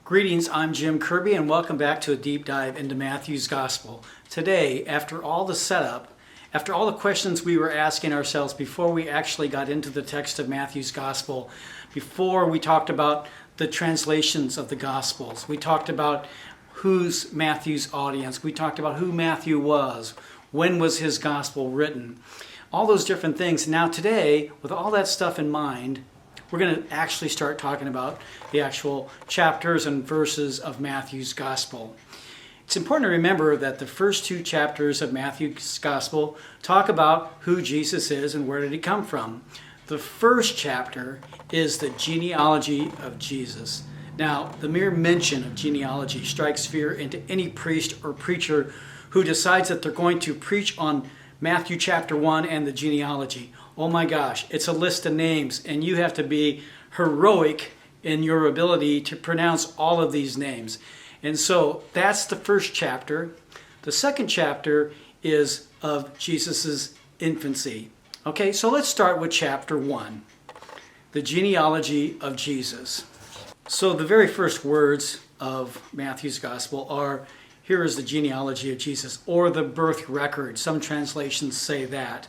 Greetings, I'm Jim Kirby and welcome back to a deep dive into Matthew's Gospel. Today, after all the setup, after all the questions we were asking ourselves before we actually got into the text of Matthew's Gospel, before we talked about the translations of the Gospels, we talked about who's Matthew's audience, we talked about who Matthew was, when was his Gospel written, all those different things. Now today, with all that stuff in mind, we're going to actually start talking about the actual chapters and verses of Matthew's Gospel. It's important to remember that the first two chapters of Matthew's Gospel talk about who Jesus is and where did he come from. The first chapter is the genealogy of Jesus. Now, the mere mention of genealogy strikes fear into any priest or preacher who decides that they're going to preach on Matthew chapter 1 and the genealogy. Oh my gosh, it's a list of names, and you have to be heroic in your ability to pronounce all of these names. And so that's the first chapter. The second chapter is of Jesus' infancy. Okay, so let's start with chapter 1, the genealogy of Jesus. So the very first words of Matthew's Gospel are, here is the genealogy of Jesus, or the birth record. Some translations say that.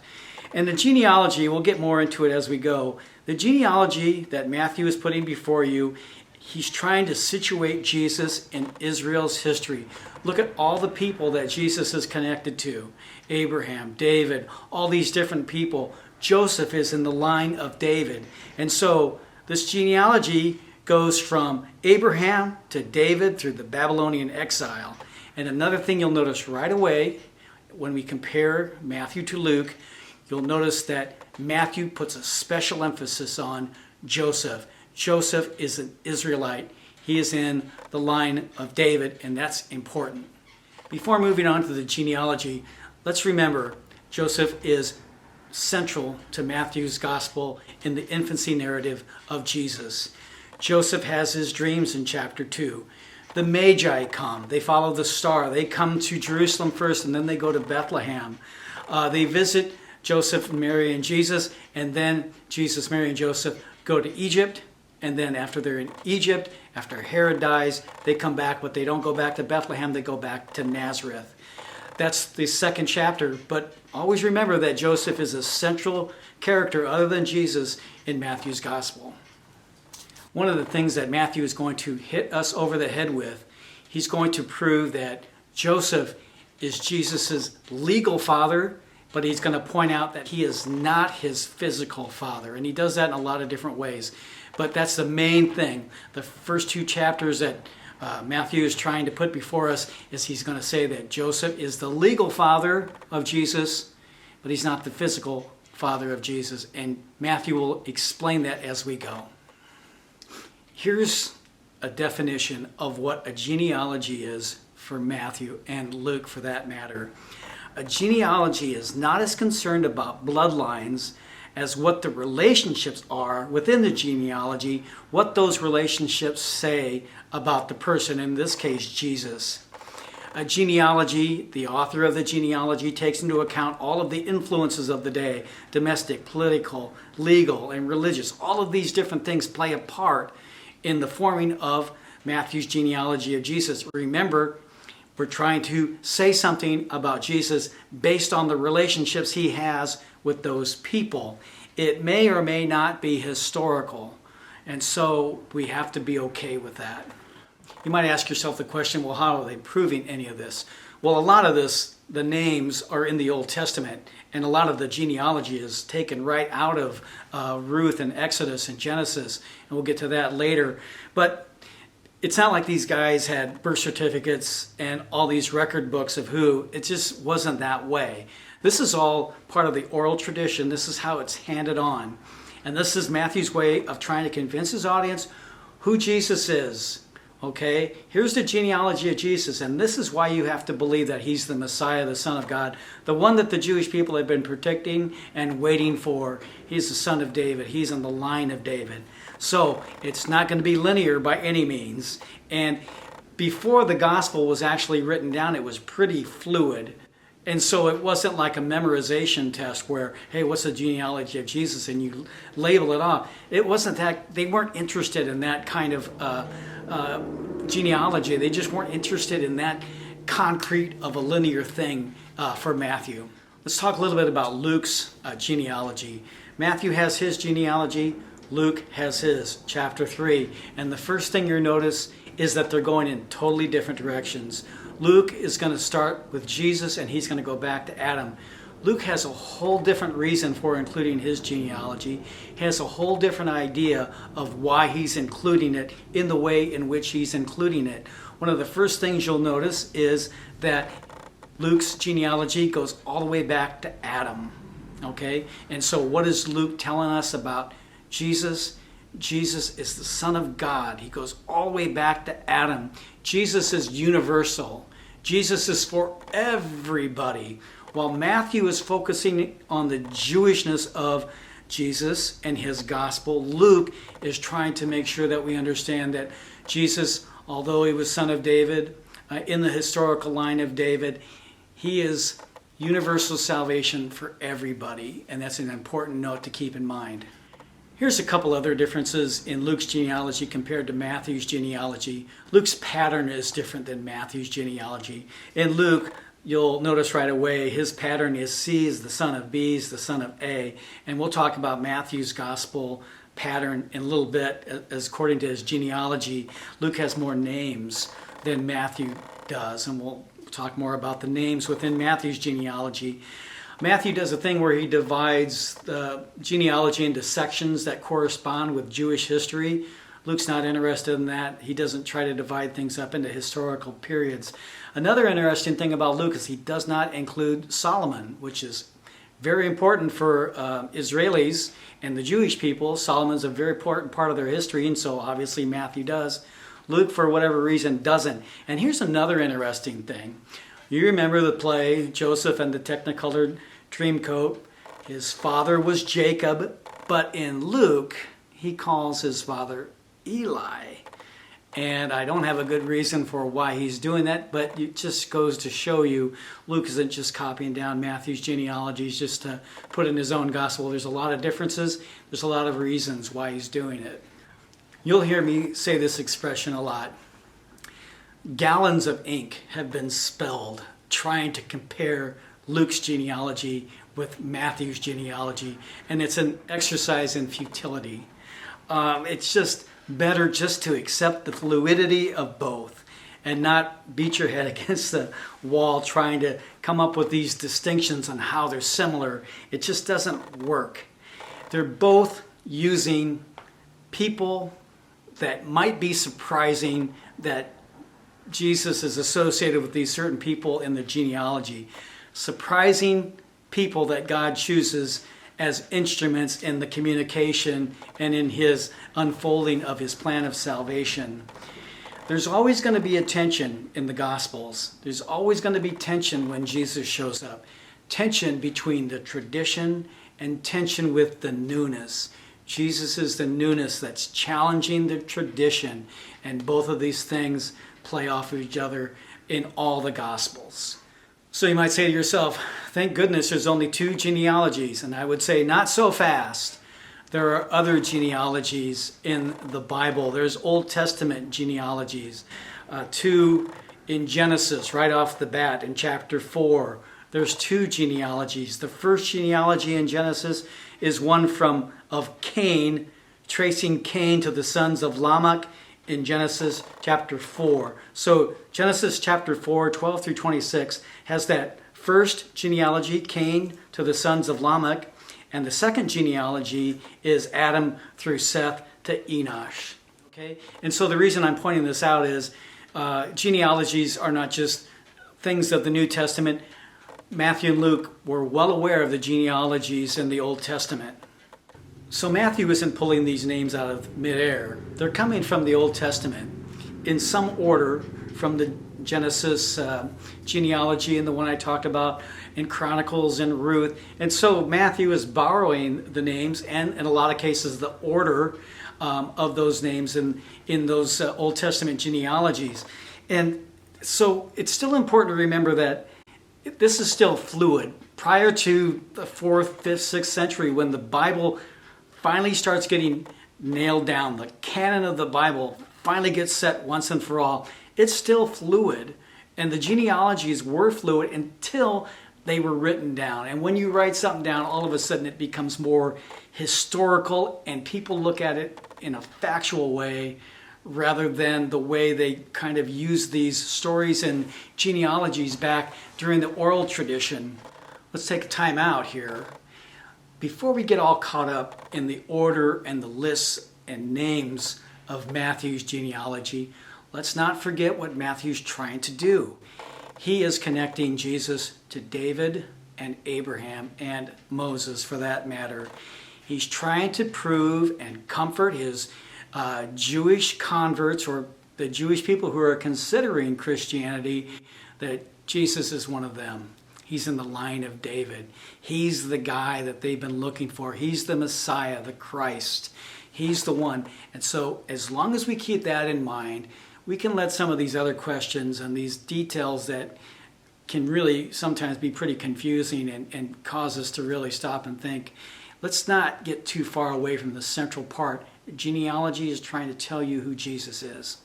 And the genealogy, we'll get more into it as we go. The genealogy that Matthew is putting before you, he's trying to situate Jesus in Israel's history. Look at all the people that Jesus is connected to. Abraham, David, all these different people. Joseph is in the line of David. And so this genealogy goes from Abraham to David through the Babylonian exile. And another thing you'll notice right away when we compare Matthew to Luke, you'll notice that Matthew puts a special emphasis on Joseph. Joseph is an Israelite. He is in the line of David, and that's important. Before moving on to the genealogy, let's remember Joseph is central to Matthew's Gospel in the infancy narrative of Jesus. Joseph has his dreams in chapter 2. The Magi come. They follow the star. They come to Jerusalem first, and then they go to Bethlehem. They visit Joseph, Mary, and Jesus, and then Jesus, Mary, and Joseph go to Egypt, and then after they're in Egypt, after Herod dies, they come back, but they don't go back to Bethlehem, they go back to Nazareth. That's the second chapter, but always remember that Joseph is a central character other than Jesus in Matthew's Gospel. One of the things that Matthew is going to hit us over the head with, he's going to prove that Joseph is Jesus' legal father, but he's going to point out that he is not his physical father. And he does that in a lot of different ways. But that's the main thing. The first two chapters that Matthew is trying to put before us is he's going to say that Joseph is the legal father of Jesus, but he's not the physical father of Jesus. And Matthew will explain that as we go. Here's a definition of what a genealogy is for Matthew and Luke for that matter. A genealogy is not as concerned about bloodlines as what the relationships are within the genealogy, what those relationships say about the person, in this case, Jesus. A genealogy, the author of the genealogy takes into account all of the influences of the day, domestic, political, legal, and religious. All of these different things play a part in the forming of Matthew's genealogy of Jesus. Remember, we're trying to say something about Jesus based on the relationships he has with those people. It may or may not be historical, and so we have to be okay with that. You might ask yourself the question, well, how are they proving any of this? Well, a lot of this, the names are in the Old Testament, and a lot of the genealogy is taken right out of Ruth and Exodus and Genesis, and we'll get to that later. But it's not like these guys had birth certificates and all these record books of who. It just wasn't that way. This is all part of the oral tradition. This is how it's handed on. And this is Matthew's way of trying to convince his audience who Jesus is. Okay, here's the genealogy of Jesus, and this is why you have to believe that he's the Messiah, the Son of God, the one that the Jewish people have been predicting and waiting for. He's the son of David. He's in the line of David. So it's not going to be linear by any means. And before the gospel was actually written down, it was pretty fluid. And so it wasn't like a memorization test where, hey, what's the genealogy of Jesus? And you label it off. It wasn't that. They weren't interested in that kind of genealogy. They just weren't interested in that concrete of a linear thing for Matthew. Let's talk a little bit about Luke's genealogy. Matthew has his genealogy. Luke has his, chapter 3. And the first thing you'll notice is that they're going in totally different directions. Luke is going to start with Jesus and he's going to go back to Adam. Luke has a whole different reason for including his genealogy. He has a whole different idea of why he's including it in the way in which he's including it. One of the first things you'll notice is that Luke's genealogy goes all the way back to Adam. Okay? And so what is Luke telling us about Jesus? Jesus is the Son of God. He goes all the way back to Adam. Jesus is universal. Jesus is for everybody. While Matthew is focusing on the Jewishness of Jesus and his gospel, Luke is trying to make sure that we understand that Jesus, although he was son of David, in the historical line of David, he is universal salvation for everybody. And that's an important note to keep in mind. Here's a couple other differences in Luke's genealogy compared to Matthew's genealogy. Luke's pattern is different than Matthew's genealogy. In Luke, you'll notice right away his pattern is C is the son of B is the son of A. And we'll talk about Matthew's gospel pattern in a little bit as according to his genealogy. Luke has more names than Matthew does, and we'll talk more about the names within Matthew's genealogy. Matthew does a thing where he divides the genealogy into sections that correspond with Jewish history. Luke's not interested in that. He doesn't try to divide things up into historical periods. Another interesting thing about Luke is he does not include Solomon, which is very important for Israelis and the Jewish people. Solomon's a very important part of their history, and so obviously Matthew does. Luke, for whatever reason, doesn't. And here's another interesting thing. You remember the play, Joseph and the Technicolored Dreamcoat. His father was Jacob, but in Luke, he calls his father Eli. And I don't have a good reason for why he's doing that, but it just goes to show you Luke isn't just copying down Matthew's genealogies just to put in his own gospel. There's a lot of differences. There's a lot of reasons why he's doing it. You'll hear me say this expression a lot. Gallons of ink have been spilled trying to compare Luke's genealogy with Matthew's genealogy, and it's an exercise in futility. It's just better just to accept the fluidity of both and not beat your head against the wall trying to come up with these distinctions on how they're similar. It just doesn't work. They're both using people that might be surprising that Jesus is associated with these certain people in the genealogy. Surprising people that God chooses as instruments in the communication and in his unfolding of his plan of salvation. There's always going to be a tension in the Gospels. There's always going to be tension when Jesus shows up. Tension between the tradition and tension with the newness. Jesus is the newness that's challenging the tradition, and both of these things play off of each other in all the Gospels. So you might say to yourself, thank goodness there's only 2 genealogies. And I would say, not so fast. There are other genealogies in the Bible. There's Old Testament genealogies. 2 in Genesis, right off the bat, in chapter 4. There's 2 genealogies. The first genealogy in Genesis is one of Cain, tracing Cain to the sons of Lamech, in Genesis chapter 4. So Genesis chapter 4, 12 through 26 has that first genealogy, Cain to the sons of Lamech, and the second genealogy is Adam through Seth to Enosh. Okay? And so the reason I'm pointing this out is genealogies are not just things of the New Testament. Matthew and Luke were well aware of the genealogies in the Old Testament. So Matthew isn't pulling these names out of midair. They're coming from the Old Testament in some order, from the Genesis genealogy and the one I talked about in Chronicles and Ruth. And so Matthew is borrowing the names and in a lot of cases the order of those names in those Old Testament genealogies. And so it's still important to remember that this is still fluid. Prior to the 4th, 5th, 6th century, when the Bible finally starts getting nailed down, the canon of the Bible finally gets set once and for all, it's still fluid. And the genealogies were fluid until they were written down. And when you write something down, all of a sudden it becomes more historical and people look at it in a factual way rather than the way they kind of use these stories and genealogies back during the oral tradition. Let's take a time out here. Before we get all caught up in the order and the lists and names of Matthew's genealogy, let's not forget what Matthew's trying to do. He is connecting Jesus to David and Abraham and Moses, for that matter. He's trying to prove and comfort his Jewish converts, or the Jewish people who are considering Christianity, that Jesus is one of them. He's in the line of David. He's the guy that they've been looking for. He's the Messiah, the Christ. He's the one. And so as long as we keep that in mind, we can let some of these other questions and these details that can really sometimes be pretty confusing and cause us to really stop and think. Let's not get too far away from the central part. Genealogy is trying to tell you who Jesus is.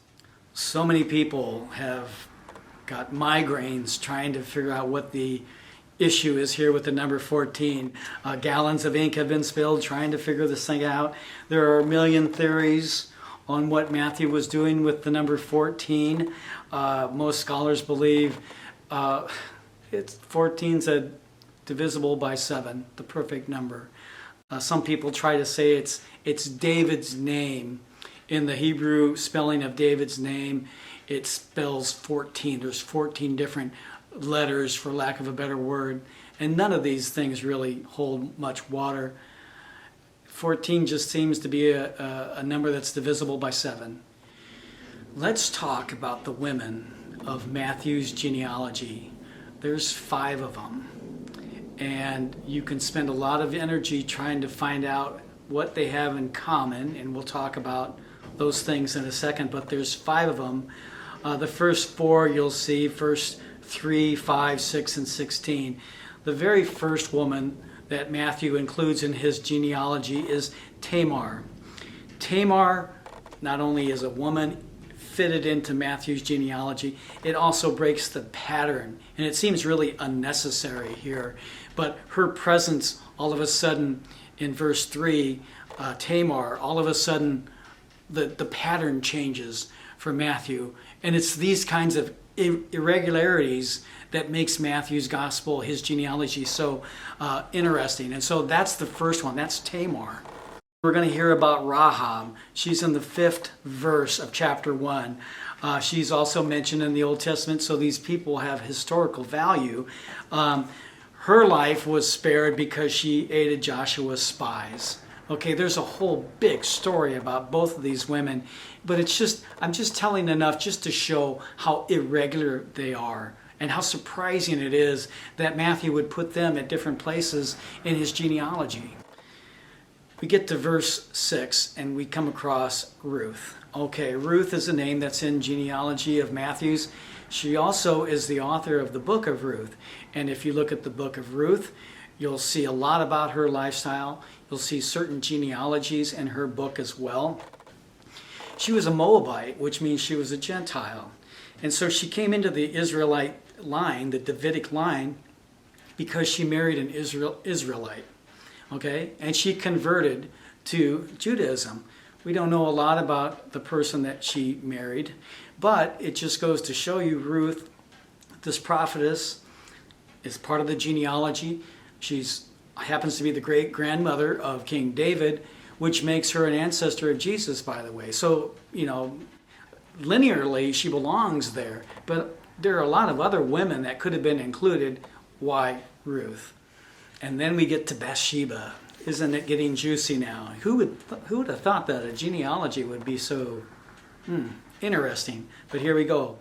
So many people have got migraines trying to figure out what the issue is here with the number 14. Gallons of ink have been spilled trying to figure this thing out. There are a million theories on what Matthew was doing with the number 14. Most scholars believe 14's a divisible by 7, the perfect number. Some people try to say it's David's name. In the Hebrew spelling of David's name, it spells 14. There's 14 different letters, for lack of a better word, and none of these things really hold much water. 14 just seems to be a number that's divisible by 7. Let's talk about the women of Matthew's genealogy. There's 5 of them. And you can spend a lot of energy trying to find out what they have in common, and we'll talk about those things in a second, but there's 5 of them. The first 4 you'll see, first 3, 5, 6, and 16. The very first woman that Matthew includes in his genealogy is Tamar. Tamar not only is a woman fitted into Matthew's genealogy, it also breaks the pattern, and it seems really unnecessary here, but her presence all of a sudden in verse 3, Tamar, all of a sudden the pattern changes for Matthew, and it's these kinds of irregularities that makes Matthew's gospel, his genealogy, so interesting. And so that's the first one. That's Tamar. We're going to hear about Rahab. She's in the 5th verse of chapter 1. She's also mentioned in the Old Testament, so these people have historical value. Her life was spared because she aided Joshua's spies. Okay, there's a whole big story about both of these women, but I'm just telling enough just to show how irregular they are and how surprising it is that Matthew would put them at different places in his genealogy. We get to verse 6 and we come across Ruth. Okay, Ruth is a name that's in genealogy of Matthew's. She also is the author of the book of Ruth. And if you look at the book of Ruth, you'll see a lot about her lifestyle. You'll see certain genealogies in her book as well. She was a Moabite, which means she was a Gentile. And so she came into the Israelite line, the Davidic line, because she married an Israelite. Okay? And she converted to Judaism. We don't know a lot about the person that she married, but it just goes to show you Ruth, this prophetess, is part of the genealogy. She's happens to be the great-grandmother of King David, which makes her an ancestor of Jesus, by the way. So, linearly, she belongs there. But there are a lot of other women that could have been included. Why Ruth? And then we get to Bathsheba. Isn't it getting juicy now? Who would have thought that a genealogy would be so interesting? But here we go.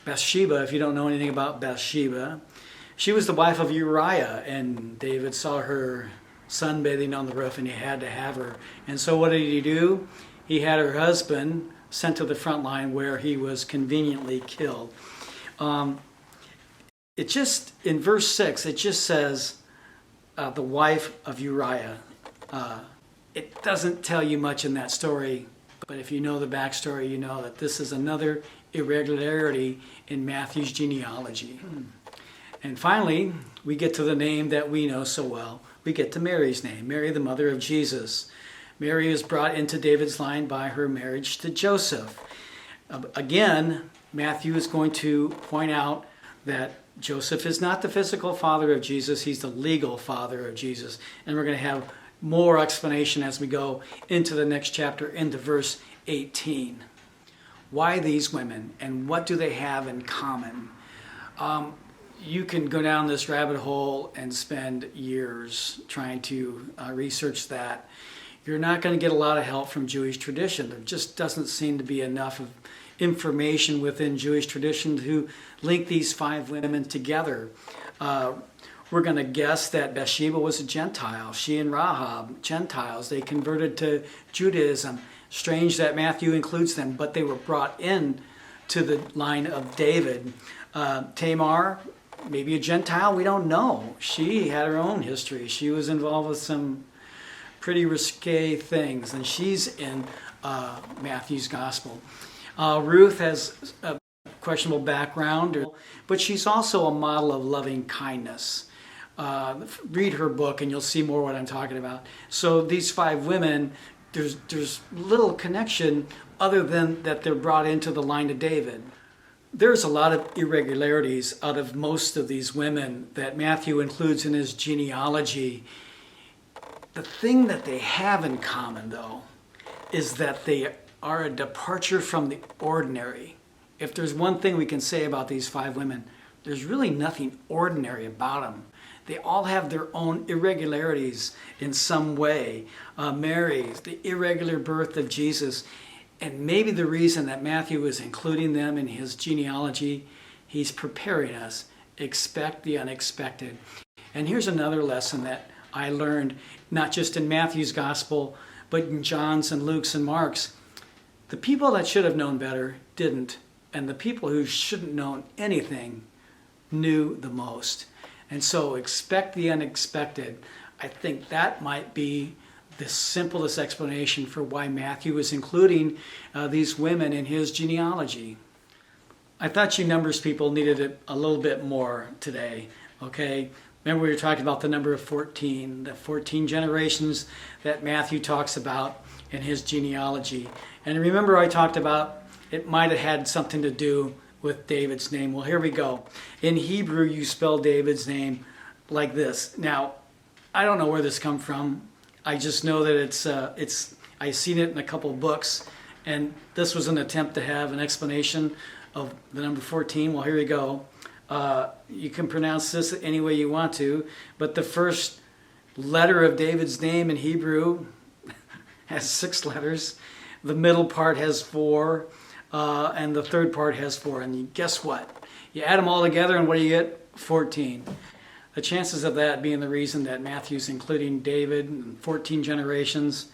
Bathsheba, if you don't know anything about Bathsheba, she was the wife of Uriah, and David saw her sunbathing on the roof, and he had to have her. And so what did he do? He had her husband sent to the front line where he was conveniently killed. It just, in verse 6, it just says the wife of Uriah. It doesn't tell you much in that story, but if you know the backstory, you know that this is another irregularity in Matthew's genealogy. And finally, we get to the name that we know so well. We get to Mary's name, Mary, the mother of Jesus. Mary is brought into David's line by her marriage to Joseph. Again, Matthew is going to point out that Joseph is not the physical father of Jesus, he's the legal father of Jesus. And we're going to have more explanation as we go into the next chapter, into verse 18. Why these women, and what do they have in common? You can go down this rabbit hole and spend years trying to research that. You're not going to get a lot of help from Jewish tradition. There just doesn't seem to be enough of information within Jewish tradition to link these 5 women together. We're going to guess that Bathsheba was a Gentile. She and Rahab, Gentiles, they converted to Judaism. Strange that Matthew includes them, but they were brought in to the line of David. Tamar, maybe a Gentile, we don't know. She had her own history. She was involved with some pretty risque things, and she's in Matthew's gospel. Ruth has a questionable background, but she's also a model of loving kindness. Read her book and you'll see more what I'm talking about. So these 5 women, there's little connection other than that they're brought into the line of David. There's a lot of irregularities out of most of these women that Matthew includes in his genealogy. The thing that they have in common, though, is that they are a departure from the ordinary. If there's one thing we can say about these 5 women, there's really nothing ordinary about them. They all have their own irregularities in some way. Mary, the irregular birth of Jesus, and maybe the reason that Matthew is including them in his genealogy, he's preparing us. Expect the unexpected. And here's another lesson that I learned, not just in Matthew's gospel, but in John's and Luke's and Mark's. The people that should have known better didn't, and the people who shouldn't known anything knew the most. And so expect the unexpected. I think that might be the simplest explanation for why Matthew is including these women in his genealogy. I thought you Numbers people needed it a little bit more today, okay? Remember we were talking about the number of 14, the 14 generations that Matthew talks about in his genealogy. And remember I talked about it might have had something to do with David's name. Well, here we go. In Hebrew, you spell David's name like this. Now, I don't know where this come from. I just know that I've seen it in a couple of books, and this was an attempt to have an explanation of the number 14. Well, here we go. You can pronounce this any way you want to, but the first letter of David's name in Hebrew has 6 letters. The middle part has 4. And the third part has 4. And guess what? You add them all together and what do you get? 14. The chances of that being the reason that Matthew's including David and 14 generations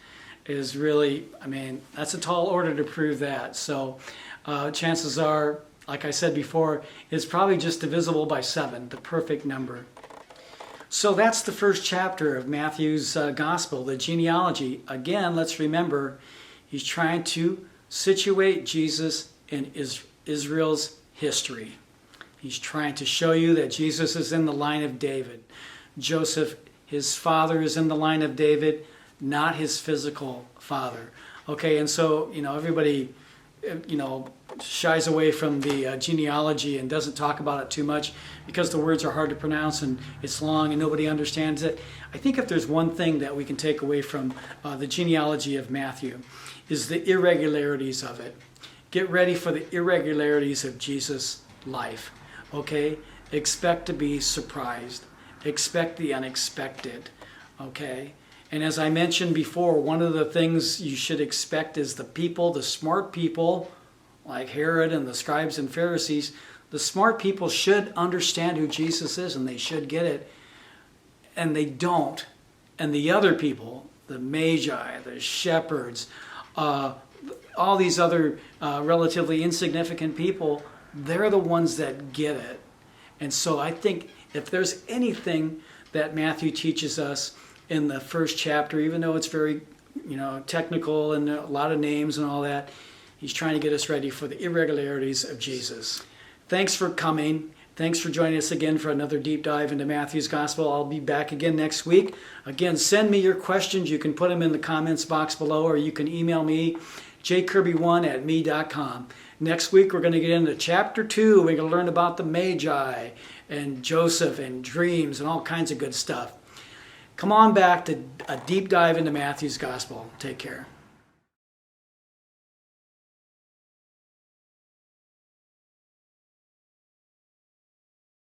is really, that's a tall order to prove that. So chances are, like I said before, it's probably just divisible by 7, the perfect number. So that's the first chapter of Matthew's gospel, the genealogy. Again, let's remember, he's trying to situate Jesus in Israel's history. He's trying to show you that Jesus is in the line of David. Joseph, his father, is in the line of David, not his physical father. Okay, and so, everybody, shies away from the genealogy and doesn't talk about it too much because the words are hard to pronounce and it's long and nobody understands it. I think if there's one thing that we can take away from the genealogy of Matthew, is the irregularities of it. Get ready for the irregularities of Jesus' life, okay? Expect to be surprised. Expect the unexpected, okay? And as I mentioned before, one of the things you should expect is the smart people, like Herod and the scribes and Pharisees, the smart people should understand who Jesus is and they should get it, and they don't. And the other people, the magi, the shepherds, all these other relatively insignificant people, they're the ones that get it. And so I think if there's anything that Matthew teaches us in the first chapter, even though it's very, technical and a lot of names and all that, he's trying to get us ready for the irregularities of Jesus. Thanks for coming. Thanks for joining us again for another deep dive into Matthew's Gospel. I'll be back again next week. Again, send me your questions. You can put them in the comments box below, or you can email me, jkirby1@me.com. Next week, we're going to get into chapter 2. We're going to learn about the Magi and Joseph and dreams and all kinds of good stuff. Come on back to a deep dive into Matthew's Gospel. Take care.